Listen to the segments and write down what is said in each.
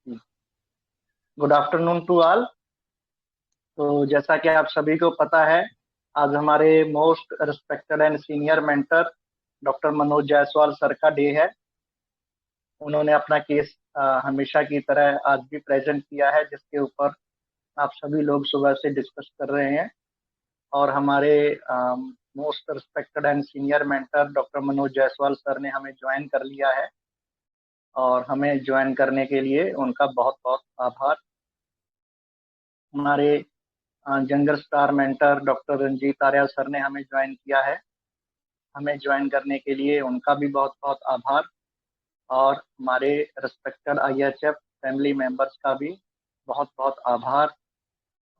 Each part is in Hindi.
Good afternoon to all. तो जैसा कि आप सभी को पता है, आज हमारे most respected and senior mentor doctor Manoj Jaiswal sir का डे है। उन्होंने अपना केस हमेशा की तरह आज भी प्रेजेंट किया है, जिसके ऊपर आप सभी लोग सुबह से डिस्कस कर रहे हैं। और हमारे most respected and senior mentor doctor Manoj Jaiswal sir ने हमें ज्वाइन कर लिया है, और हमें ज्वाइन करने के लिए उनका बहुत बहुत आभार। हमारे जंगल star mentor doctor Ranjit Arya sir ने हमें ज्वाइन किया है। हमें ज्वाइन करने के लिए उनका भी बहुत बहुत आभार। और हमारे रिस्पेक्टेड आईएचएफ फैमिली मेंबर्स का भी बहुत बहुत आभार।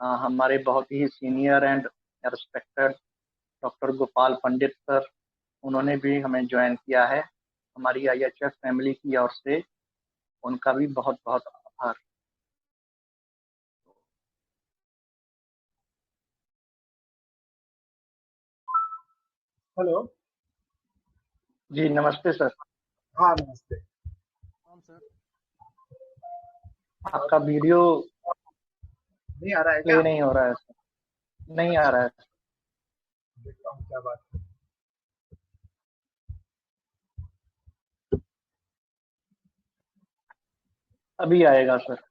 हमारे बहुत ही senior and respected doctor Gopal Pandit sir, उन्होंने भी हमें ज्वाइन किया है। हमारी आईएचएफ फैमिली की ओर से उनका भी बहुत बहुत आभार। हेलो। जी नमस्ते सर। हाँ, नमस्ते। सर, आपका वीडियो नहीं आ रहा है क्या? प्ले नहीं हो रहा है सर। नहीं आ अच्छा, रहा है। देखता हूँ क्या बात है। अभी आएगा सर।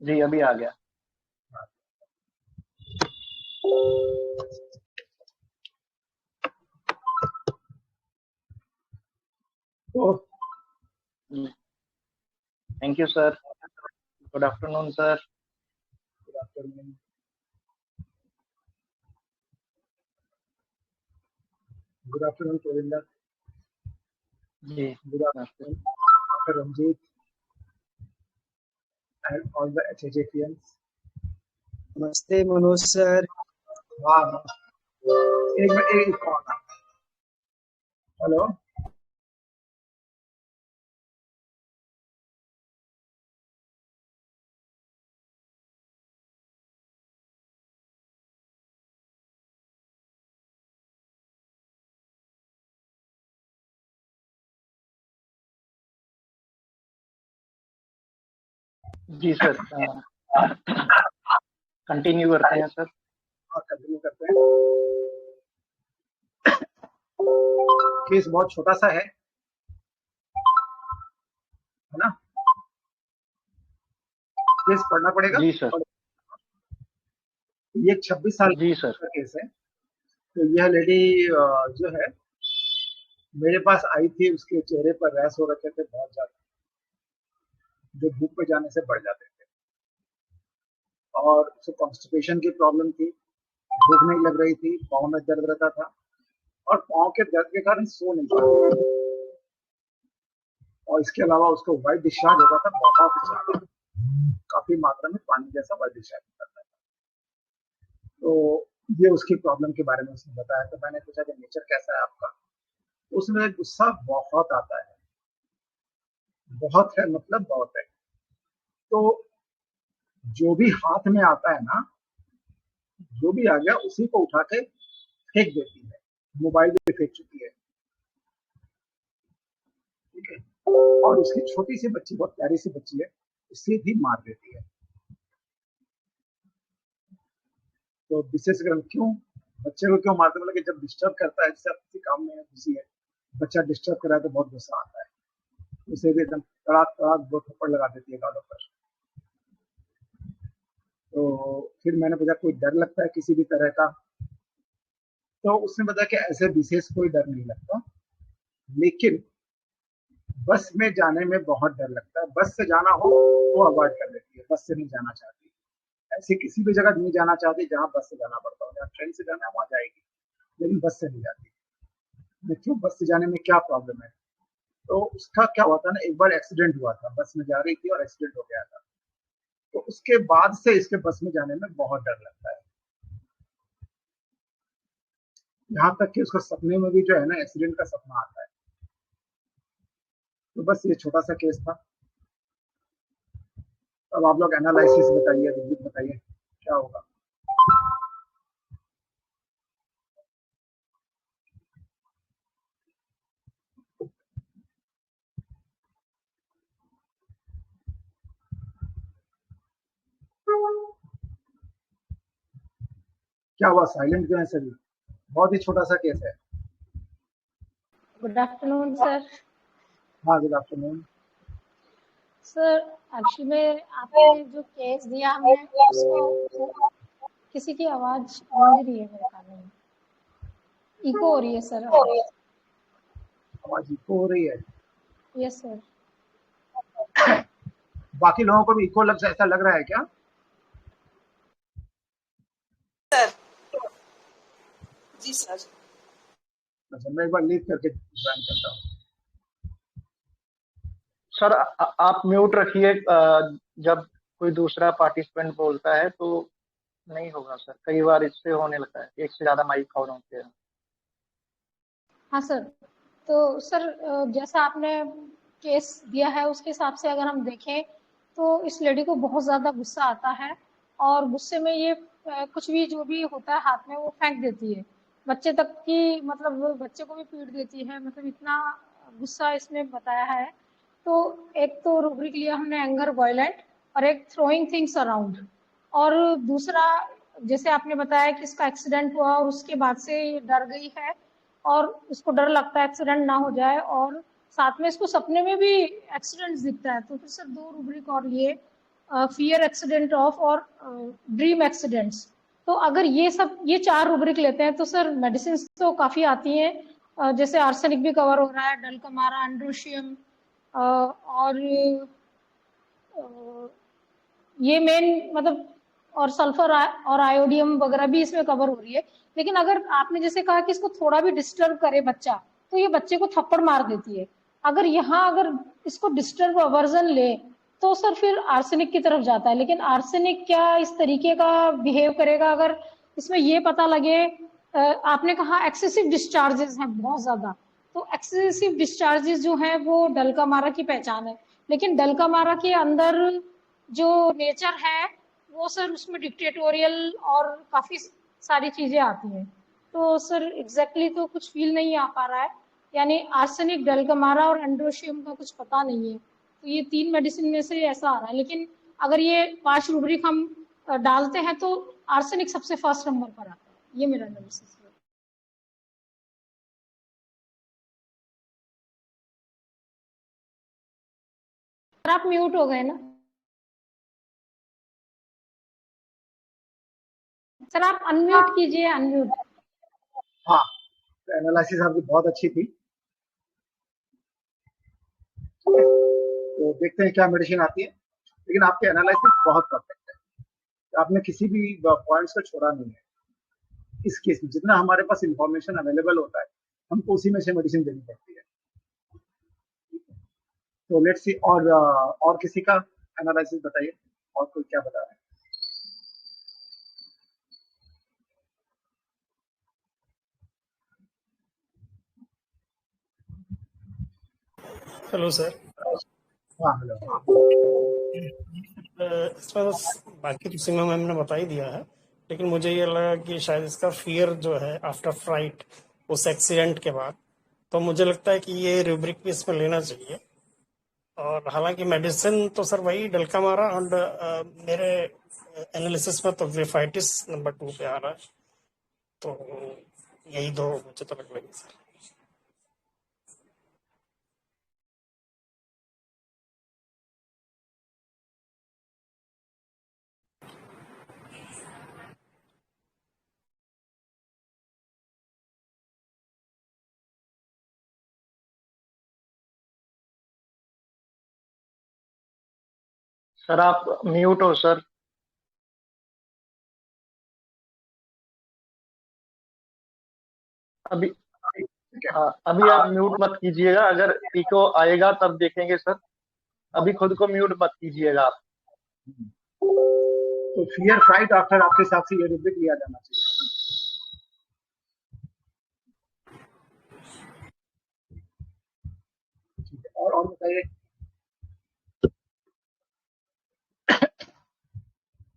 जी अभी आ गया। तो thank you sir. Good afternoon sir. Good afternoon. Good afternoon Pravinder. जी गुड नमस्ते। Afternoon doctor Ranjit and all the HHFians. नमस्ते मनोज सर। हाँ, एक मिनट, एक कॉल। हेलो। जी सर, कंटिन्यू करते हैं सर। हाँ, कंटिन्यू करते हैं। केस बहुत छोटा सा है ना? केस पढ़ना पड़ेगा। जी सर। ये 26 साल जी सर। का केस है। तो यह लेडी जो है, मेरे पास आई थी। उसके चेहरे पर रैश हो रखे थे बहुत ज्यादा, जो धूप पे जाने से बढ़ जाते थे। और उसे कॉन्स्टिपेशन की प्रॉब्लम थी। भूख नहीं लग रही थी, पाँव में दर्द रहता था, और पाँव के दर्द के कारण सो नहीं पाती थी। और इसके अलावा उसको व्हाइट डिस्चार्ज होता था, बहुत ज्यादा, काफी मात्रा में पानी जैसा व्हाइट डिस्चार्ज होता था। तो ये उसकी प्रॉब्लम के बारे में उसने बताया। तो मैंने पूछा कि नेचर कैसा है आपका? उसमें गुस्सा बहुत आता है, बहुत है, मतलब बहुत है। तो जो भी हाथ में आता है ना, जो भी आ गया उसी को उठा के फेंक देती है। मोबाइल भी फेंक चुकी है, ठीक है। और उसकी छोटी सी बच्ची, बहुत प्यारी सी बच्ची है, उसे भी मार देती है। तो विशेषकर क्यों बच्चे को क्यों मारते, मतलब कि जब डिस्टर्ब करता है, जैसे किसी काम में खुशी है, बच्चा डिस्टर्ब कर रहा है तो बहुत गुस्सा आता है। उसे भी एकदम तड़ाक तड़ाक दो थप्पड़ लगा देती है गालों पर। तो फिर मैंने पूछा कोई डर लगता है किसी भी तरह का? तो उसने बताया कि ऐसे विशेष कोई डर नहीं लगता, लेकिन बस में जाने में बहुत डर लगता है। बस से जाना हो तो अवॉइड कर लेती है, बस से नहीं जाना चाहती। ऐसी किसी भी जगह नहीं जाना चाहती जहां बस से जाना पड़ता हो। जहाँ ट्रेन से जाना है वहां जाएगी, लेकिन बस से नहीं जाती। मैं क्यों, बस से जाने में क्या प्रॉब्लम है? तो उसका क्या हुआ था ना, एक बार एक्सीडेंट हुआ था, बस में जा रही थी और एक्सीडेंट हो गया था। तो उसके बाद से इसके बस में जाने में बहुत डर लगता है। यहाँ तक कि उसको सपने में भी जो है ना, एक्सीडेंट का सपना आता है। तो बस ये छोटा सा केस था। अब आप लोग एनालिसिस बताइए, रिव्यू बताइए क्या होगा। क्या हुआ, साइलेंट क्यों है सभी? बहुत ही छोटा सा केस है। Good afternoon sir. हाँ, गुड आफ्टरनून। सर एक्चुअली में आपने जो केस दिया हमें उसको किसी की आवाज गूंज रही है मेरे कानों में, इको हो रही है सर आवाज। आवाज इको हो रही है? Yes sir. बाकी लोगों को भी इको ऐसा लग रहा है क्या? सर जी सर। अच्छा, मैं एक बार लीव करके ज्वाइन करता हूँ। सर आप म्यूट रखिए, जब कोई दूसरा पार्टिसिपेंट बोलता है तो नहीं होगा सर, कई बार इससे होने लगता है, एक से ज्यादा माइक ऑन होते हैं। हाँ सर, तो सर जैसा आपने केस दिया है उसके हिसाब से अगर हम देखें तो इस लेडी को बहुत ज़्यादा गुस्सा आता है और गुस्से में ये कुछ भी जो भी होता है हाथ में वो फेंक देती है, बच्चे तक की, मतलब वो बच्चे को भी पीट देती है, मतलब इतना गुस्सा इसमें बताया है। तो एक तो रूब्रिक लिया हमने एंगर वायलेंट और एक थ्रोइंग थिंग्स अराउंड, और दूसरा जैसे आपने बताया कि इसका एक्सीडेंट हुआ और उसके बाद से ये डर गई है और उसको डर लगता है एक्सीडेंट ना हो जाए, और साथ में इसको सपने में भी एक्सीडेंट दिखता है। तो फिर सर दो रूब्रिक और ये फियर एक्सीडेंट ऑफ और ड्रीम एक्सीडेंट्स। तो अगर ये चार रूब्रिक लेते हैं तो सर मेडिसिन तो काफ़ी आती हैं, जैसे आर्सेनिक भी कवर हो रहा है, डलकमारा, एंड्रोशियम और ये मेन, मतलब और सल्फर और आयोडियम वगैरह भी इसमें कवर हो रही है। लेकिन अगर आपने जैसे कहा कि इसको थोड़ा भी डिस्टर्ब करे बच्चा तो ये बच्चे को थप्पड़ मार देती है। अगर इसको डिस्टर्ब अवर्जन ले तो सर फिर आर्सेनिक की तरफ जाता है। लेकिन आर्सेनिक क्या इस तरीके का बिहेव करेगा अगर इसमें ये पता लगे, आपने कहा एक्सेसिव डिस्चार्जेस हैं बहुत ज्यादा, तो एक्सेसिव डिस्चार्जेस जो है वो डलकामारा की पहचान है। लेकिन डलकामारा के अंदर जो नेचर है वो सर उसमें डिक्टेटोरियल और काफ़ी सारी चीज़ें आती हैं। तो सर एग्जैक्टली तो कुछ फील नहीं आ पा रहा है, यानी आर्सेनिक, डलकमारा और एंड्रोशियम का कुछ पता नहीं है। तो ये तीन मेडिसिन में से ऐसा आ रहा है। लेकिन अगर ये 5 रूब्रिक हम डालते हैं तो आर्सेनिक सबसे फर्स्ट नंबर पर आता है। ये मेरा एनालिसिस है। सर आप म्यूट हो गए ना सर, आप अनम्यूट कीजिए, अनम्यूट। हाँ, तो एनालिसिस आपकी बहुत अच्छी थी। तो देखते हैं क्या मेडिसिन आती है, लेकिन आपकी एनालिसिस बहुत परफेक्ट है। आपने किसी भी पॉइंट्स को छोड़ा नहीं है। इस केस में जितना हमारे पास इंफॉर्मेशन अवेलेबल होता है हमको उसी में से मेडिसिन देनी पड़ती है। तो लेट्स सी, और किसी का एनालिसिस बताइए, और कोई क्या बता रहा है? Hello sir. हाँ, हेलो। इसमें बाकी तो सिंगल मैम ने बता ही दिया है, लेकिन मुझे ये लगा कि शायद इसका फियर जो है आफ्टर फ्लाइट उस एक्सीडेंट के बाद, तो मुझे लगता है कि ये रूब्रिक भी इसमें लेना चाहिए। और हालांकि मेडिसिन तो सर वही डलकामारा और मेरे एनालिसिस में तो वेफाइटिस नंबर 2 पे आ रहा है, तो यही दो मुझे तो लग रही सर। सर आप म्यूट हो सर। अभी अभी आप म्यूट मत कीजिएगा, अगर इको आएगा तब देखेंगे सर। अभी खुद को म्यूट मत कीजिएगा आप। तो फियर फाइट आफ्टर आपके हिसाब से ये रूब्रिक लिया जाना चाहिए। ठीक है, और बताइए।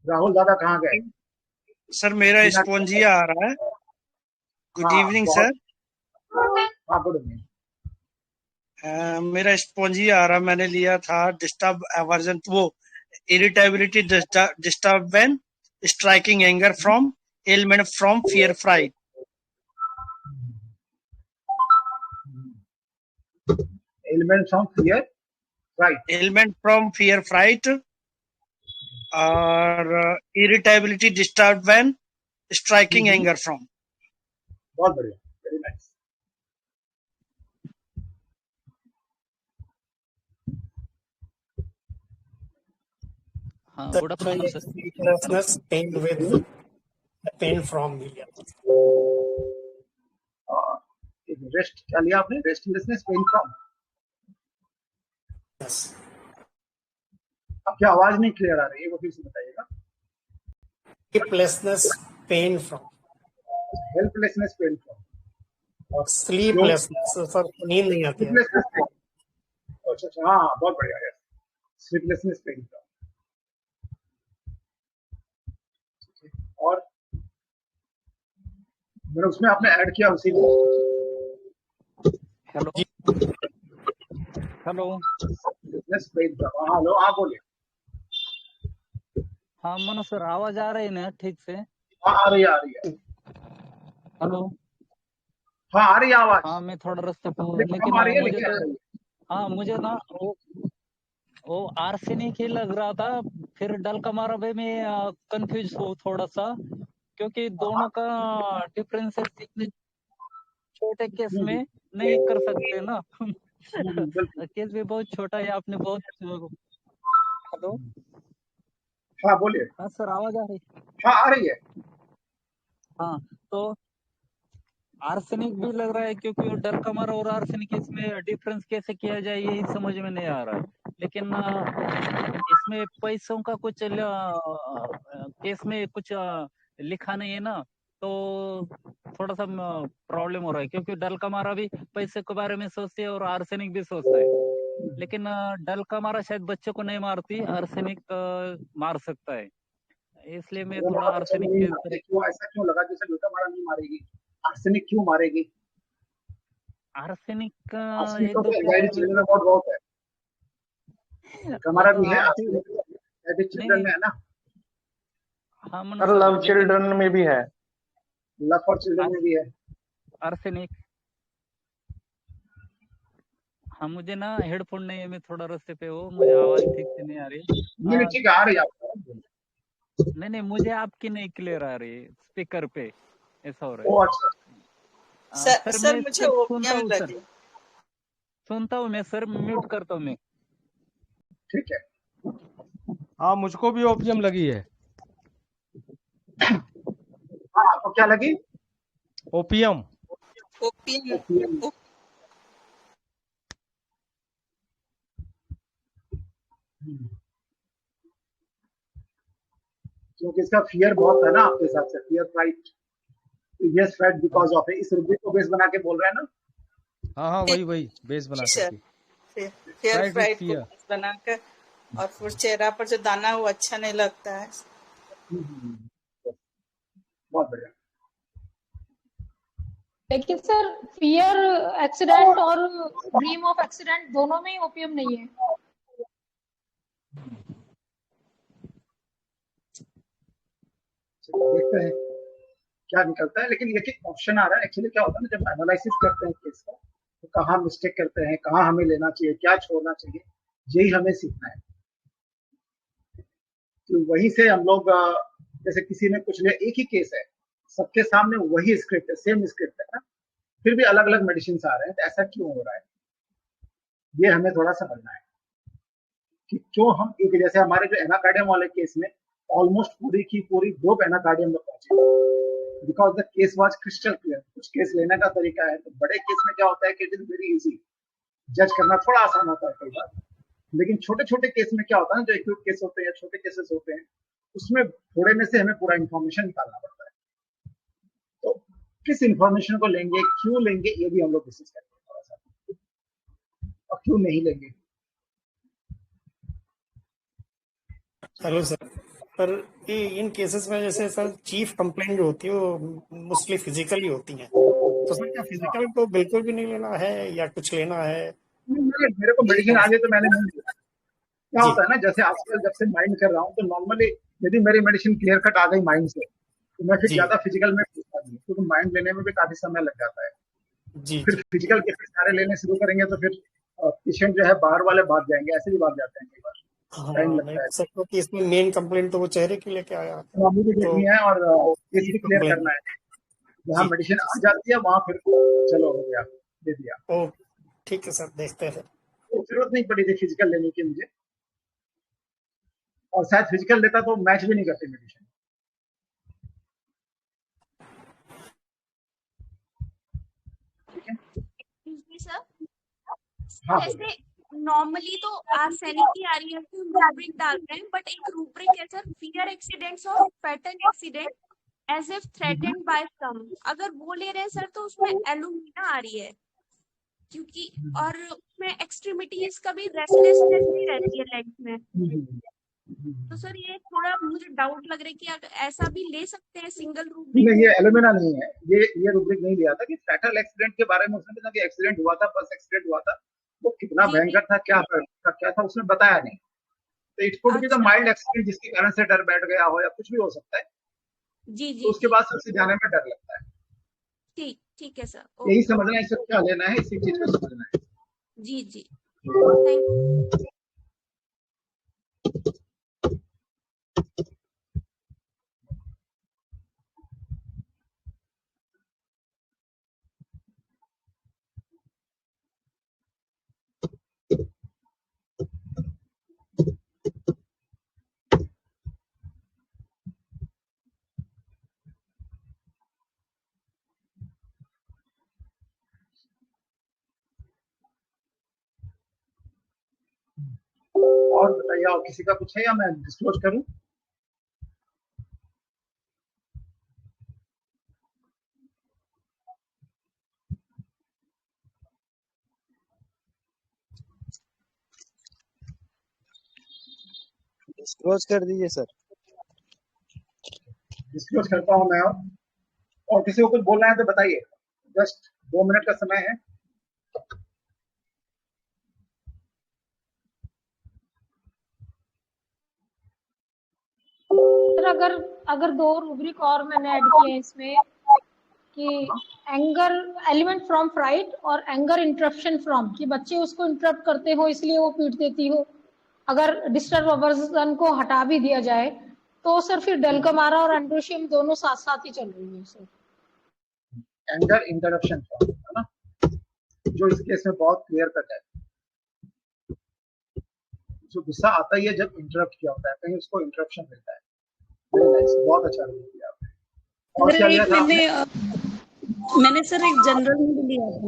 राहुल दादा कहाँ गए? सर मेरा स्पॉन्जिया आ रहा है। Good evening sir. हाँ, गुड इवनिंग। मेरा स्पॉन्जिया आ रहा, मैंने लिया था डिस्टर्ब एवर्जन, वो irritability disturb when striking anger from ailment from fear fright. Ailment from fear, right? Ailment from fear fright or irritability disturbed when striking anger from. बहुत बढ़िया, very nice. हाँ, good afternoon sir. sleeplessness, pain with pain from media. Rest क्या लिया आपने? Restlessness, pain from. Yes. आपकी आवाज नहीं क्लियर आ रही है, वो फिर से बताइएगा. Sleeplessness, pain from. Helplessness, pain from. Sleeplessness, sir नींद नहीं आती है. अच्छा अच्छा, हाँ बहुत बढ़िया है. Sleeplessness, pain from. और मैंने उसमें आपने ऐड किया उसी में. Hello hello. हाँ हेलो, हाँ बोलिए. हाँ मनो सर, आवाज आ रही है ना ठीक से? हाँ आ रही है. हेलो. हाँ आ रही है आवाज. हाँ मैं थोड़ा रास्ते पे हूँ, लेकिन लेकिन आ रही है, मुझे लेकिन आ रही है. तो हाँ मुझे ना वो आर्सेनिक ही लग रहा था. फिर डल का मारा भाई मैं कंफ्यूज हूँ थोड़ा सा, क्योंकि दोनों का डिफरेंस इतने छोटे केस में नहीं कर सकते ना. केस भी बहुत छोटा है. आपने बहुत. हेलो. हाँ बोलिए. हाँ सर, आवाज आ रही? हाँ आ रही है. हाँ तो आर्सेनिक भी लग रहा है, क्योंकि डर का मारा और आर्सेनिक, इसमें डिफरेंस कैसे किया जाए यही समझ में नहीं आ रहा है. लेकिन इसमें पैसों का कुछ केस में कुछ लिखा नहीं है ना, तो थोड़ा सा प्रॉब्लम हो रहा है, क्योंकि डल का मारा भी पैसे के बारे में सोचते है और आर्सेनिक भी सोचता है. लेकिन डल का मारा शायद बच्चे को नहीं मारती, आर्सेनिक मार सकता है. इसलिए मैं थोड़ा आर्सेनिक के. क्यों ऐसा क्यों लगा जैसे डल का मारा नहीं मारेगी, आर्सेनिक क्यों मारेगी? आर्सेनिक आर्सेनिक तो एंजाइटी चिल्ड्रन में बहुत है. हमारा भी है एंजाइटी चिल्ड्रन में है ना. हाँ सर लव चिल्ड्रन में भी है. लव फॉर चिल्ड्रन में भी है आर्सेनिक. हाँ मुझे ना हेडफोन नहीं है, मैं थोड़ा रास्ते पे हूँ, मुझे आवाज ठीक से नहीं आ रही. नहीं ठीक आ रही है आपको? नहीं मुझे आपकी नहीं क्लियर आ रही, स्पीकर पे ऐसा हो रहा है. ओ अच्छा. सर मुझे ओपियम लगी. सुनता हूँ मैं सर, म्यूट करता हूँ मैं. ठीक है. हाँ मुझको भी ओपियम लगी है. हाँ आपको क्या लगी? ओपियम. क्योंकि इसका फियर बहुत है ना आपके हिसाब से. Fear fright, yes fright because of इस रुब्रिक को बेस बना के बोल रहे हैं ना. हाँ वही बेस बना के. फियर फ्राइट को बेस बनाकर, और फिर चेहरा पर जो दाना है वो अच्छा नहीं लगता है. बहुत बढ़िया. लेकिन सर फियर एक्सीडेंट और ड्रीम ऑफ एक्सीडेंट दोनों में ही ओपियम नहीं है. देखते हैं क्या निकलता है. लेकिन ये ऑप्शन आ रहा है. एक्चुअली क्या होता है ना, जब एनालिसिस करते हैं केस का, तो कहाँ मिस्टेक करते हैं, कहाँ हमें लेना चाहिए, क्या छोड़ना चाहिए, यही हमें सीखना है. तो वहीं से हम लोग जैसे किसी ने कुछ लिया, एक ही केस है, सबके सामने वही स्क्रिप्ट है, सेम स्क्रिप्ट है ना, फिर भी अलग अलग मेडिसिन आ रहे हैं. तो ऐसा क्यों हो रहा है, ये हमें थोड़ा समझना है कि क्यों हम एक, जैसे हमारे जो एनाकार्डियम वाले केस में ऑलमोस्ट पूरी की पूरी डोप एनाकार्डियम में पहुंची, because the case was crystal clear. कुछ केस लेने का तरीका है. तो बड़े केस में क्या होता है कि इट इज वेरी इजी, जज करना थोड़ा आसान होता है कई बार. लेकिन छोटे छोटे केस में क्या होता है, जो एक्यूट केस होते हैं या छोटे केसेस होते हैं, उसमें थोड़े में से हमें पूरा इंफॉर्मेशन निकालना पड़ता है. तो किस इंफॉर्मेशन को लेंगे, क्यों लेंगे, ये भी हम लोग डिस्कस करते हैं थोड़ा सा, और क्यों नहीं लेंगे. Hello sir. पर इन केसेस में जैसे सर चीफ कंप्लेंट जो होती है वो मोस्टली फिजिकली होती है, तो सर क्या फिजिकल को बिल्कुल भी नहीं लेना है या कुछ लेना है? मेरे को मेडिसिन आ गई तो मैंने नहीं लिया. क्या होता है ना, जैसे आजकल जब से माइंड कर रहा हूँ, तो नॉर्मली यदि मेरी मेडिसिन क्लियर कट आ गई माइंड से, तो मैं फिर जी ज्यादा फिजिकल में पूछता नहीं, क्योंकि माइंड लेने में भी काफी समय लग जाता है। जी फिर जी फिजिकल के फिर सारे लेने शुरू करेंगे तो फिर पेशेंट जो है बाहर वाले भाग जाएंगे, ऐसे भी भाग जाते हैं कई बार, टाइम हाँ, मैं लगता है। सकता कि इसमें मेन कंप्लेंट तो वो चेहरे की लेके आया, मम्मी भी तो देखनी है और केस भी क्लियर कंप्लेंट। करना है। जहाँ जी मेडिसिन आ जाती है वहां फिर चलो हो गया, दे दिया, ओ ठीक है सर, देखते हैं। तो जरूरत नहीं पड़ी थी फिजिकल लेने की मुझे, और शायद फिजिकल लेता तो मैच भी नहीं करती मेडिसिन। ठीक है, सर हाँ जैसे नॉर्मली तो आर्सेनिक की आ रही है, हम रूब्रिक डाल रहे हैं, बट एक रूब्रिक है सर, फियर एक्सीडेंट्स और fatal accident as if threatened by some, अगर वो ले रहे हैं सर तो उसमें एलुमिना आ रही है, क्योंकि और उसमें एक्सट्रीमिटीज का भी रेस्टलेसनेस भी रहती है लेग्स में। तो सर ये थोड़ा मुझे डाउट लग रहा है कि अगर ऐसा भी ले सकते हैं सिंगल रूब्रिक। नहीं, ये एलुमिना नहीं है, ये रूब्रिक नहीं लिया था। कि फैटल एक्सीडेंट के बारे में उसने बताया कि एक्सीडेंट हुआ था, बस एक्सीडेंट हुआ था, वो कितना भयंकर था, क्या था उसने बताया नहीं। तो it could be the mild accident जिसके कारण से डर बैठ गया हो, या कुछ भी हो सकता है। जी जी, तो उसके बाद सबसे जाने में डर लगता है। ठीक ठीक है सर, यही समझना है, इससे क्या लेना है, इसी चीज को समझना है। जी जी, थैंक यू। और बताइए, और किसी का कुछ है या मैं डिस्क्लोज करूं? डिस्क्लोज कर दीजिए सर। डिस्क्लोज करता हूं मैं। और किसी को कुछ बोलना है तो बताइए, जस्ट 2 मिनट का समय है। सर अगर अगर 2 रूब्रिक और मैंने ऐड किए हैं इसमें कि एंगर एलिमेंट फ्रॉम फ्राइट और एंगर इंटरप्शन फ्रॉम, कि बच्चे उसको इंटरप्ट करते हो इसलिए वो पीट देती हो, अगर डिस्टर्ब अवर्जन को हटा भी दिया जाए तो सर फिर डेल्कमारा और एंड्रोशियम दोनों साथ साथ ही चल रही है सर। एंगर इंटरप्शन है ना, जो इस केस में बहुत क्लियर कट है। जो गुस्सा आता ही है जब इंटरप्ट किया होता है, कहीं उसको इंटरप्शन मिलता है। बहुत अच्छा किया आपने। और क्या लिया था मैंने सर एक जनरल में लिया था।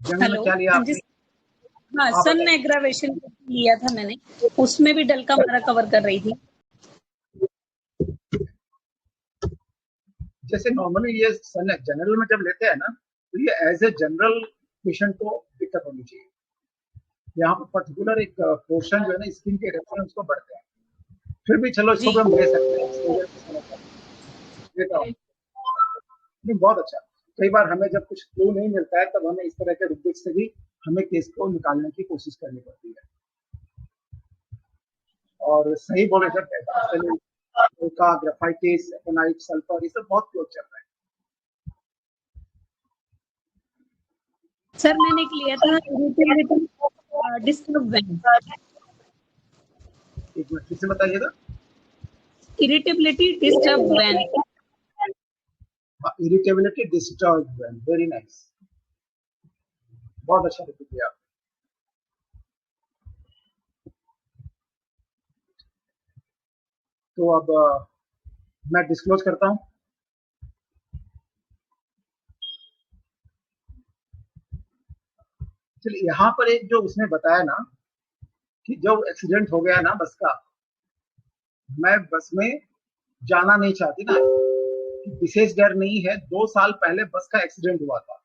जनरल में क्या लिया आपने? हाँ, सन एग्रावेशन लिया था मैंने, उसमें भी डेल्कमारा कवर कर रही थी। जैसे नॉर्मली ये सन जनरल में जब लेते हैं ना, तो ये एज ए जनरल पेशेंट को दिक्कत होनी चाहिए। यहाँ पर पर्टिकुलर एक पोर्शन जो है ना स्किन के रेफरेंस को बढ़ते हैं, फिर भी चलो इसको हम ले सकते हैं। बहुत अच्छा। कई बार हमें जब कुछ क्लू नहीं मिलता है तब हमें इस तरह के रूब्रिक से भी हमें केस को निकालने की कोशिश करनी पड़ती है। और सही बोले सर, ग्राफाइटिस, एकोनाइट, सल्फर, ये सब बहुत क्लोज चल रहा है। सर मैंने एक लिया था डिस्टर्ब वैन। एक मिनट फिर से बताइएगा। Irritability disturb when. Irritability disturb when, very nice, बहुत अच्छा रिपीट किया। तो अब मैं डिस्क्लोज करता हूं। चलिए, यहाँ पर एक जो उसने बताया ना कि जब एक्सीडेंट हो गया ना बस का, मैं बस में जाना नहीं चाहती ना, विशेष डर नहीं है। 2 साल पहले बस का एक्सीडेंट हुआ था,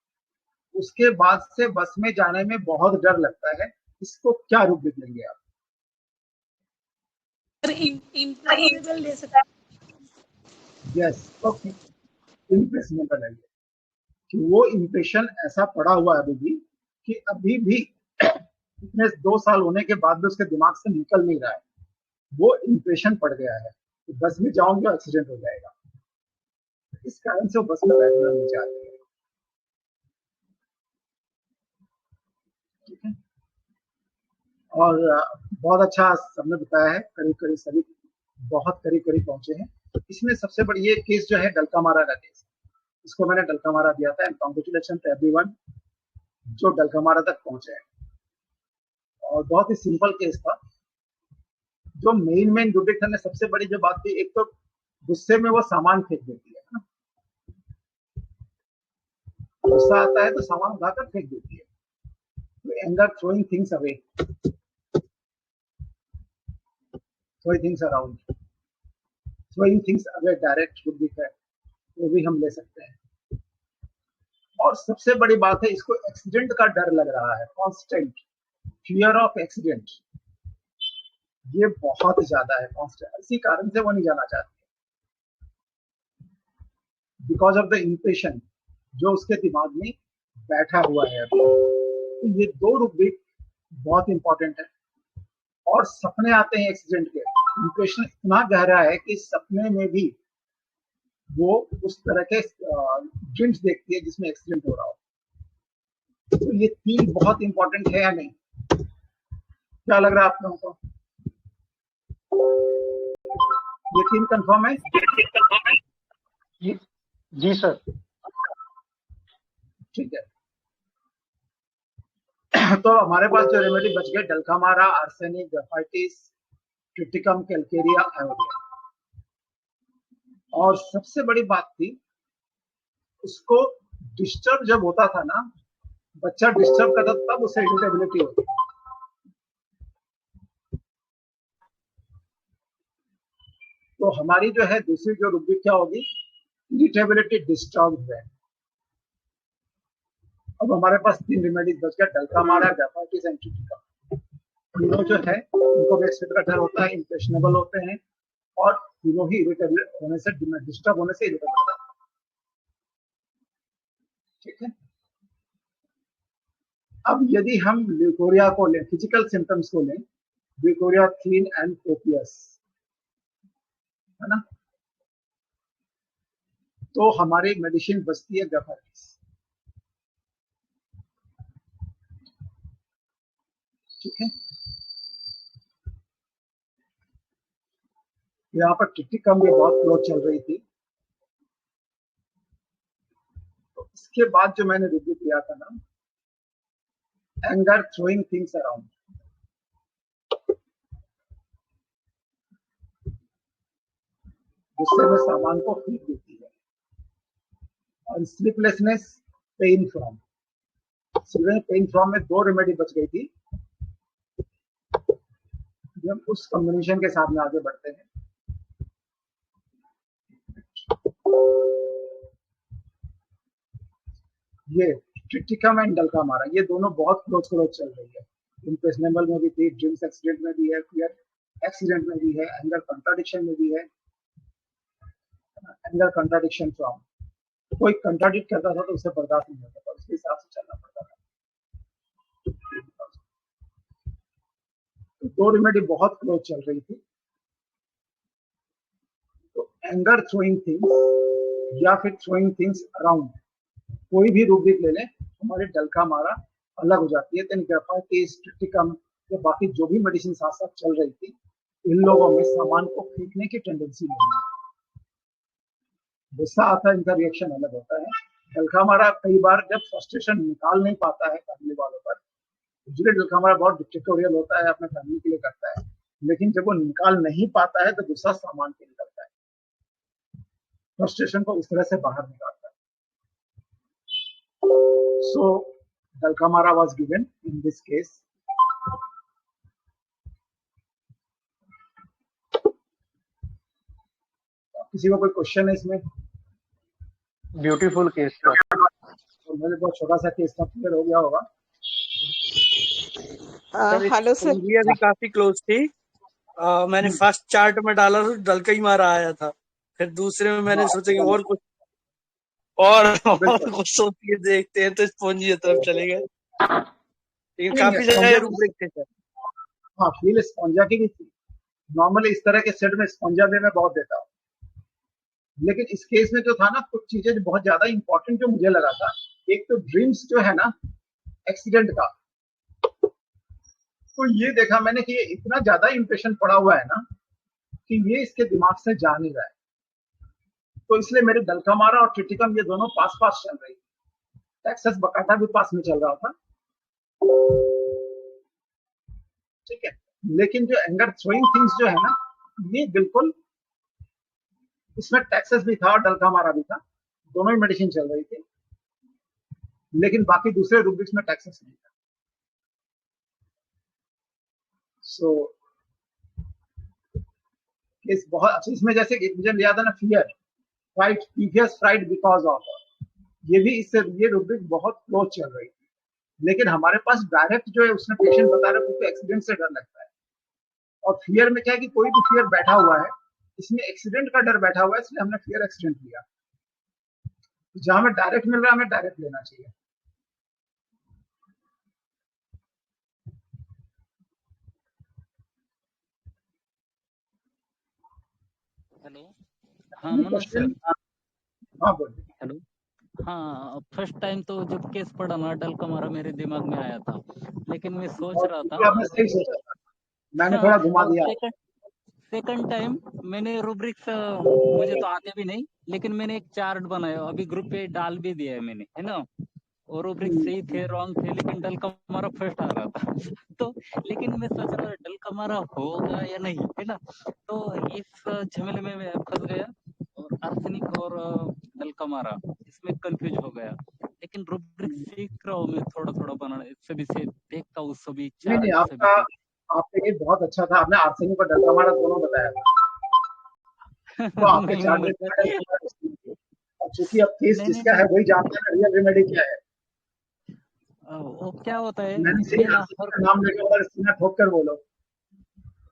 उसके बाद से बस में जाने में बहुत डर लगता है। इसको क्या रूप देख लेंगे आप? इम्प्रेसिबल ले सकते हैं। यस, ओके, इम्प्रेसिबल है कि वो इम्प्रेशन ऐसा पड़ा हुआ है अभी भी, कि अभी भी इतने 2 साल होने के बाद भी उसके दिमाग से निकल नहीं रहा है। वो इंप्रेशन पड़ गया है कि बस में जाऊंगा एक्सीडेंट हो जाएगा, इस कारण से वो बस में बैठना नहीं चाहते हैं। ठीक है, और बहुत अच्छा सबने बताया है, करीब करीब सभी बहुत करीब करीब पहुंचे हैं। इसमें सबसे बड़ी ये केस जो है डलकामारा का केस, इसको मैंने डलकामारा दिया था, एंड कांग्रेचुलेशन टू एवरीवन जो डलकामारा तक पहुंचे हैं। और बहुत ही सिंपल केस था। जो मेन रुब्रिक था, सबसे बड़ी जो बात थी, एक तो गुस्से में वो सामान फेंक देती है ना, गुस्सा आता है तो सामान उठाकर फेंक देती है, तो anger throwing things away, throwing things around, throwing things away direct rubric है, वो भी हम ले सकते हैं। और सबसे बड़ी बात है, इसको एक्सीडेंट का डर लग रहा है, कांस्टेंट फियर ऑफ एक्सीडेंट, ये बहुत ज्यादा है कांस्टेंट, इसी कारण से वो नहीं जाना चाहती, बिकॉज ऑफ द इंप्रेशन जो उसके दिमाग में बैठा हुआ है अभी। तो ये दो रुब्रिक बहुत इंपॉर्टेंट है। और सपने आते हैं एक्सीडेंट के, इंप्रेशन इतना गहरा है कि सपने में भी वो उस तरह के ड्रीम्स देखती है जिसमें एक्सीडेंट हो रहा हो। तो ये तीन बहुत इंपॉर्टेंट है या नहीं, क्या लग रहा है आप लोगों को? ये तीन कंफर्म है? जी सर। ठीक है, तो हमारे पास जो रेमेडी बच गए, dulcamara, arsenic, graphites, triticum, calcarea, iodine. और सबसे बड़ी बात थी, उसको डिस्टर्ब जब होता था ना, बच्चा डिस्टर्ब करता तब उसे इरिटेबिलिटी होती। तो हमारी जो है दूसरी जो रुब्रिक क्या होगी, इरिटेबिलिटी डिस्टर्ब है। अब हमारे पास तीन रेमेडीज बच गया, डलकामारा, ग्राफाइटिस एंड ट्रिटिकम। तीनों जो है उनको एक्सीडेंट का डर होता है, इंप्रेशनेबल होते हैं, और तीनों ही इरिटेबल होने से, डिस्टर्ब होने से इरिटेबल होता है। ठीक है, अब यदि हम ल्यूकोरिया को लें, फिजिकल सिम्टम्स को लें, ल्यूकोरिया थीन एंड कोपियस, है ना, तो हमारी मेडिसिन बचती है ग्राफाइटिस। ठीक है, यहाँ पर ट्रिटिकम भी बहुत ग्रोथ चल रही थी। तो इसके बाद जो मैंने रिव्यू किया था ना, एंगर थ्रोइंग थिंग्स अराउंड, गुस्से में सामान को फेंक देती है। और sleeplessness, pain from, pain from में दो रेमेडी बच गई थी। हम उस कॉम्बिनेशन के साथ में आगे बढ़ते हैं। ये ट्रिटिकम एंड डलकामारा, ये दोनों बहुत क्लोज चल रही है। इम्प्रेशनेबल में भी थी, ड्रीम्स एक्सीडेंट में भी है, फियर एक्सीडेंट में भी है, एंगर कंट्राडिक्शन में भी है। एंगर कंट्राडिक्शन फ्रॉम, कोई कंट्राडिक्ट करता था तो उसे बर्दाश्त नहीं होता था, उसके हिसाब से चलना पड़ता था। तो दो रेमेडी बहुत क्लोज चल रही थी। तो एंगर थ्रोइंग थिंग्स या फिर थ्रोइंग थिंग्स अराउंड, कोई भी रुब्रिक ले लें, हमारे डलकामारा अलग हो जाती है। देन ग्राफाइटिस, ट्रिटिकम, या बाकी जो भी मेडिसिन साथ साथ चल रही थी, इन लोगों में सामान को फेंकने की टेंडेंसी नहीं है। गुस्सा आता है, इनका रिएक्शन अलग होता है। डलकामारा कई बार जब फ्रस्ट्रेशन निकाल नहीं पाता है फैमिली वालों पर, डलकामारा बहुत डिक्टेटोरियल होता है, अपने फैमिली के लिए करता है, लेकिन जब वो निकाल नहीं पाता है तो गुस्सा सामान के निकलता है, फ्रस्ट्रेशन को उस तरह से बाहर निकालता है। So dulcamara was given in this case. किसी को कोई क्वेश्चन है इसमें? ब्यूटीफुल केस था, तो मेरे बहुत छोटा सा केस था, क्लियर हो गया होगा। हेलो सर, ये भी काफी क्लोज थी। मैंने फर्स्ट चार्ट में डाला तो डलका ही मारा आया था, फिर दूसरे में मैंने सोचा कि और कुछ सोच के देखते हैं, तो स्पॉन्जी तरफ चले गए। लेकिन काफी सारे रुब्रिक थे सर। हाँ, फील स्पॉन्जा की भी थी, नॉर्मली इस तरह के सेट में स्पॉन्जा भी मैं बहुत देता हूँ, लेकिन इस केस में जो था ना, कुछ चीजें जो बहुत ज्यादा इंपॉर्टेंट जो मुझे लगा था, एक तो ड्रीम्स जो है ना एक्सीडेंट का, तो ये देखा मैंने कि ये इतना ज्यादा इंप्रेशन पड़ा हुआ है ना कि ये इसके दिमाग से जा नहीं रहा है। तो इसलिए मेरे दलकामारा और ट्रिटिकम ये दोनों पास पास चल रही थी, टेक्सास बकाटा भी पास में चल रहा था, ठीक है। लेकिन जो एंगर थ्रोइंग थिंग्स जो है ना, ये बिल्कुल, इसमें टेक्सास भी था और डलकामारा भी था, दोनों ही मेडिसिन चल रही थी, लेकिन बाकी दूसरे रूब्रिक्स में टेक्सास नहीं था। सो इस बहुत अच्छा, इसमें जैसे मुझे याद है ना, fear fright, previous fright because of, ये भी इससे ये रूब्रिक बहुत क्लोज चल रही थी, लेकिन हमारे पास डायरेक्ट जो है उसने पेशेंट बता रहा है क्योंकि एक्सीडेंट से डर लगता है, और फियर में क्या है कि कोई भी फियर बैठा हुआ है, इसमें एक्सीडेंट का डर बैठा हुआ है, इसलिए हमने फियर एक्सीडेंट लिया। जहां हमें डायरेक्ट मिल रहा है हमें डायरेक्ट लेना चाहिए। हेलो, हाँ मनोज सर। हाँ बोलिए। हेलो, हाँ फर्स्ट टाइम तो जब केस पढ़ा ना डलकामारा मेरे दिमाग में आया था, लेकिन मैं सोच रहा था, आपने सही सोचा था, मैंने थोड़ा घुमा दिया। सेकंड टाइम मैंने रूब्रिक्स मुझे तो आते भी नहीं, लेकिन मैंने एक चार्ट बनाया, अभी ग्रुप पे डाल भी दिया है मैंने, है ना। और रूब्रिक्स सही थे रॉन्ग थे, लेकिन डलकामारा फर्स्ट आ रहा था तो लेकिन मैं सोच रहा डलकामारा होगा या नहीं, है ना। तो इस झमेले में मैं फंस गया, और आर्सेनिक और डलकामारा इसमें कंफ्यूज हो गया, लेकिन रूब्रिक्स सीख रहा हूँ मैं थोड़ा थोड़ा बनाना, सभी से देखता हूँ, सभी नहीं, चार्ट आपका ये बहुत अच्छा था, आपने आर्सेनिक और डलकामारा दोनों बताया था। तो आपके चार्ट, चूंकि अब केस जिसका है वही जानता है रियल रेमेडी क्या है। वो क्या होता है, मैंने सही नाम लेकर सीना ठोक कर बोलो,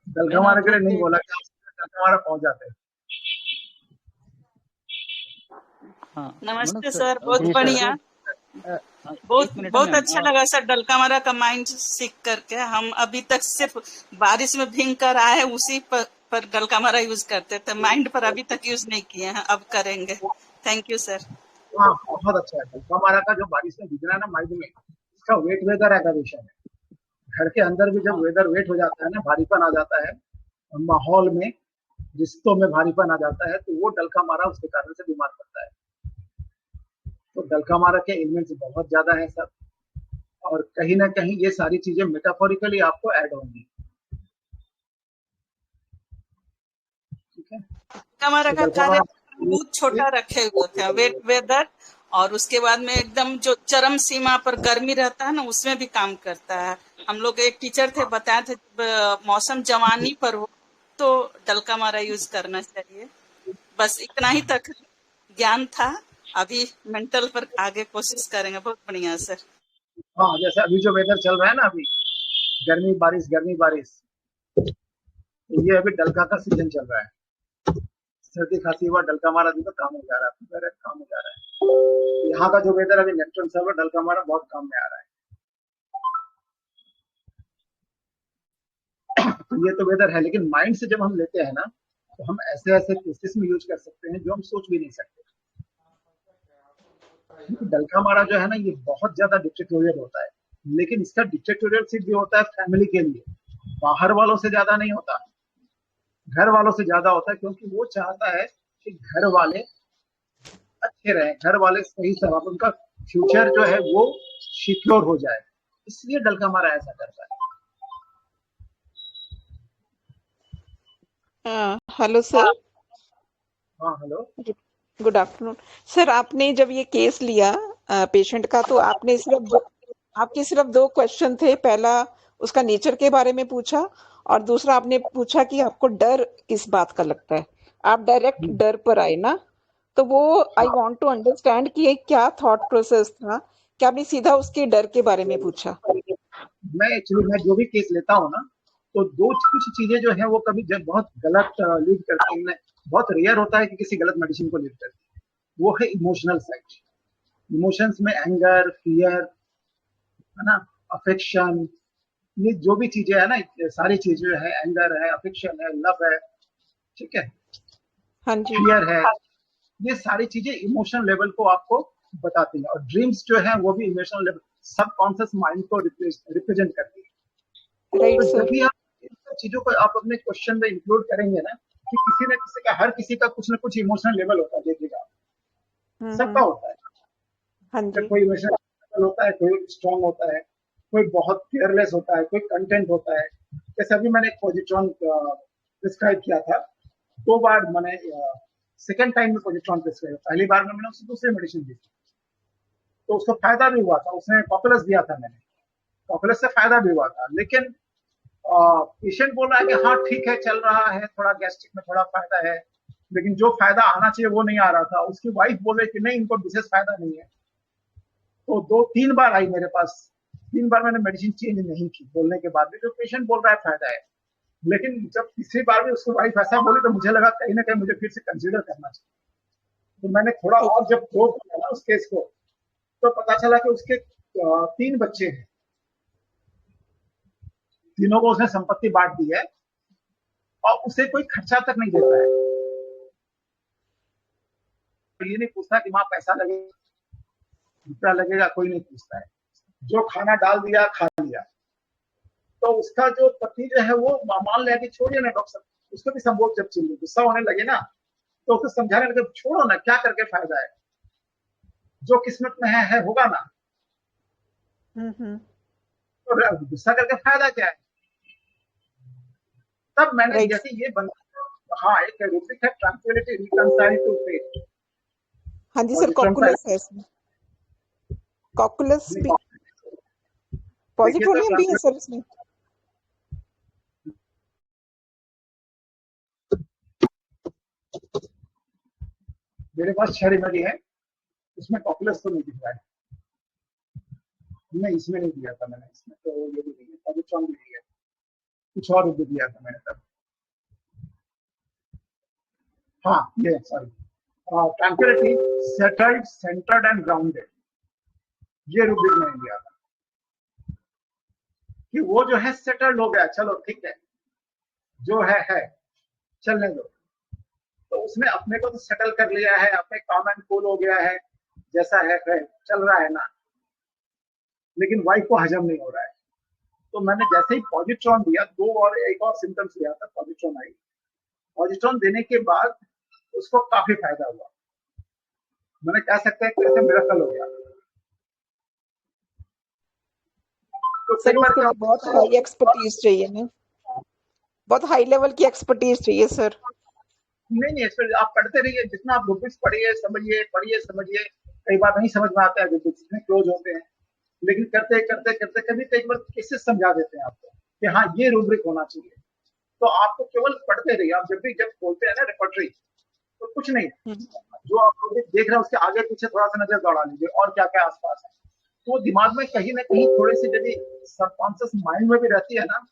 डलकामारा के लिए नहीं बोला कि डलकामारा पहुंच जाते हैं। हाँ, नमस्ते सर, बहुत बढ़िया, बहुत अच्छा लगा सर डलकामारा का माइंड सीख करके। हम अभी तक सिर्फ बारिश में भीग कर आए, उसी पर डलकामारा यूज करते थे, माइंड पर अभी तक यूज नहीं किए हैं, अब करेंगे। Thank you sir. हाँ बहुत अच्छा है, डलकामारा का जो बारिश में भीगना है ना माइंड में, इसका वेट वेदर एग्रीवेशन है। घर के अंदर भी जब वेदर वेट हो जाता है ना, भारीपन आ जाता है, माहौल में रिश्तों में भारीपन आ जाता है, तो वो डलकामारा उसके कारण से बीमार पड़ता है। तो डलकामारा के एलिमेंट्स बहुत ज्यादा है सर, और कहीं ना कहीं ये सारी चीजें मेटाफोरिकली आपको ऐड होंगी, ठीक है। डलकामारा का कार्य बहुत छोटा रखे हुए थे, वेट वेदर, और उसके बाद में एकदम जो चरम सीमा पर गर्मी रहता है ना, उसमें भी काम करता है। हम लोग एक टीचर थे, बताए थे मौसम जवानी पर हो तो डलकामारा यूज करना चाहिए। बस इतना ही तक ज्ञान था, अभी मेंटल पर आगे कोशिश करेंगे। बहुत बढ़िया सर। हाँ, जैसे अभी जो वेदर चल रहा है ना, अभी गर्मी बारिश, ये अभी डलका का सीजन चल रहा है, सर्दी खांसी हुआ डलकामारा भी तो काम हो जा रहा है, काम हो जा रहा है। यहाँ का जो वेदर अभी नेक्ट्रॉन सर्वर डलकामारा बहुत काम में आ रहा है। तो ये तो वेदर है, लेकिन माइंड से जब हम लेते हैं ना, तो हम ऐसे ऐसे केसेस में यूज कर सकते हैं जो हम सोच भी नहीं सकते। डलकामारा जो है ना, ये बहुत ज्यादा डिक्टेटोरियल होता है, लेकिन इसका डिक्टेटोरियल सिर्फ भी होता है फैमिली के लिए, बाहर वालों से ज्यादा नहीं होता, घर वालों से ज्यादा होता है, क्योंकि वो चाहता है कि घर वाले अच्छे रहे, घर वाले सही सलामत, उनका फ्यूचर जो है वो सिक्योर हो जाए, इसलिए डलकामारा ऐसा करता है। Hello sir. हाँ हेलो, गुड आफ्टरनून सर। आपने जब ये केस लिया पेशेंट का, तो आपने आपके सिर्फ 2 क्वेश्चन थे। पहला उसका नेचर के बारे में पूछा, और दूसरा आपने पूछा कि आपको डर किस बात का लगता है। आप डायरेक्ट डर पर आए ना, तो वो आई वांट टू अंडरस्टैंड कि क्या थॉट प्रोसेस था, क्या आपने सीधा उसके डर के बारे में पूछा? मैं जो भी केस लेता हूँ ना, तो कुछ चीजें जो है वो कभी जब बहुत गलत लीड करती है, बहुत रेयर होता है कि किसी गलत मेडिसिन को लीड करती है, वो है इमोशनल साइड। इमोशंस में एंगर, फियर, है ना, अफेक्शन, ये जो भी चीजें है ना, ये सारी चीजें है, एंगर है, अफेक्शन है, लव है, ठीक है, हाँ जी, फियर है, ये सारी चीजें इमोशनल लेवल को आपको बताती है। और ड्रीम्स जो है वो भी इमोशनल लेवल, सबकॉन्शियस माइंड को रिप्रेजेंट करती है। राइट तो सर। जब भी आप इन सब चीजों को आप अपने क्वेश्चन में इंक्लूड करेंगे ना, कि किसी न किसी का, हर किसी का कुछ ना कुछ इमोशनल लेवल होता है, देखिएगा सबका होता है। हाँ जब जी, कोई इमोशनल लेवल होता है, कोई स्ट्रांग होता है, कोई बहुत केयरलेस होता है, कोई कंटेंट होता है। जैसे अभी मैंने पॉजिट्रॉन प्रिस्क्राइब किया था, 2 बार मैंने सेकेंड टाइम में पॉजिट्रॉन प्रिस्क्राइब, पहली बार में मैंने उससे दूसरी मेडिसिन दी थी, तो उसको फायदा भी हुआ था। उसने कॉकुलस दिया था, मैंने कॉकुलस से फायदा भी हुआ था। लेकिन पेशेंट बोल रहा है कि हाँ ठीक है, चल रहा है, थोड़ा गैस्ट्रिक में थोड़ा फायदा है, लेकिन जो फायदा आना चाहिए वो नहीं आ रहा था। उसकी वाइफ बोल रही कि नहीं, इनको विशेष फायदा नहीं है। तो 2-3 बार आई मेरे पास, 3 बार मैंने मेडिसिन चेंज नहीं की, बोलने के बाद भी जो पेशेंट बोल रहा है फायदा है। लेकिन जब तीसरी बार भी उसकी वाइफ ऐसा बोली, तो मुझे लगा कहीं ना कहीं मुझे फिर से कंसीडर करना चाहिए। तो मैंने थोड़ा और जब प्रोब किया ना उस केस को, तो पता चला कि उसके 3 बच्चे हैं, तीनों को उसने संपत्ति बांट दी है, और उसे कोई खर्चा तक नहीं देता है। ये नहीं पूछता कि वहां पैसा लगेगा, रुपया लगेगा, कोई नहीं पूछता है। जो खाना डाल दिया, खा लिया। तो उसका जो पति जो है वो मान लिया कि छोड़िए ना डॉक्टर साहब, उसको भी संभोग जब चिल्ली गुस्सा होने लगे ना, तो उसको समझाने लगे छोड़ो ना, क्या करके फायदा है, जो किस्मत में है होगा ना। तो गुस्सा करके फायदा क्या है। तब मैंने जैसे ये बंदा, हाँ, एक रूब्रिक है, ट्रांक्विलिटी रिकंसाइल टू फेट। हाँ जी सर, कॉकुलस है इसमें, कॉकुलस भी, पॉजिट्रोनियम भी है सर इसमें। मेरे पास 6 रेमेडी है, उसमें कॉकुलस तो नहीं दिख रहा है। नहीं, इसमें नहीं दिया था मैंने, इसमें तो ये भी नहीं है, पॉजिट्रॉन भी नहीं है, कुछ और भी दिया था मैंने तब। हाँ, ये sorry, tranquillity settled, centred and grounded, ये रूब्रिक मैंने दिया था कि वो जो है सेटल्ड हो गया, चलो ठीक है, जो है चलने दो। तो उसने अपने को तो सेटल कर लिया है, अपने काम एंड कूल हो गया है, जैसा है चल रहा है ना, लेकिन वाइफ को हजम नहीं हो रहा है। तो मैंने जैसे ही पॉजिट्रॉन दिया, 2 और एक और सिम्टम्स लिया था, पॉजिट्रॉन आई। पॉजिट्रॉन देने के बाद उसको काफी फायदा हुआ, मैंने कह सकते हैं कि मिरेकल हो गया। तो सर इसके लिए बहुत हाई एक्सपर्टीज चाहिए ना, बहुत हाई लेवल की एक्सपर्टीज चाहिए सर। नहीं, इस पर आप पढ़ते रहिए, जितना आप रूब्रिक्स पढ़िए, समझिए। कई बार नहीं समझ में आता है, रूब्रिक्स इतने क्लोज होते हैं, लेकिन करते कभी कई बार केसेस समझा देते हैं आपको कि हाँ ये रूब्रिक होना चाहिए। तो आपको केवल पढ़ते रहिए। आप जब खोलते हैं ना रेपर्टरी, तो कुछ नहीं, जो आप रूब्रिक देख रहे हैं उसके आगे पीछे थोड़ा सा नजर दौड़ा लीजिए, और क्या क्या आसपास है। तो दिमाग में कहीं ना कहीं थोड़ी सी यदि सबकॉन्शियस माइंड में भी रहती है ना,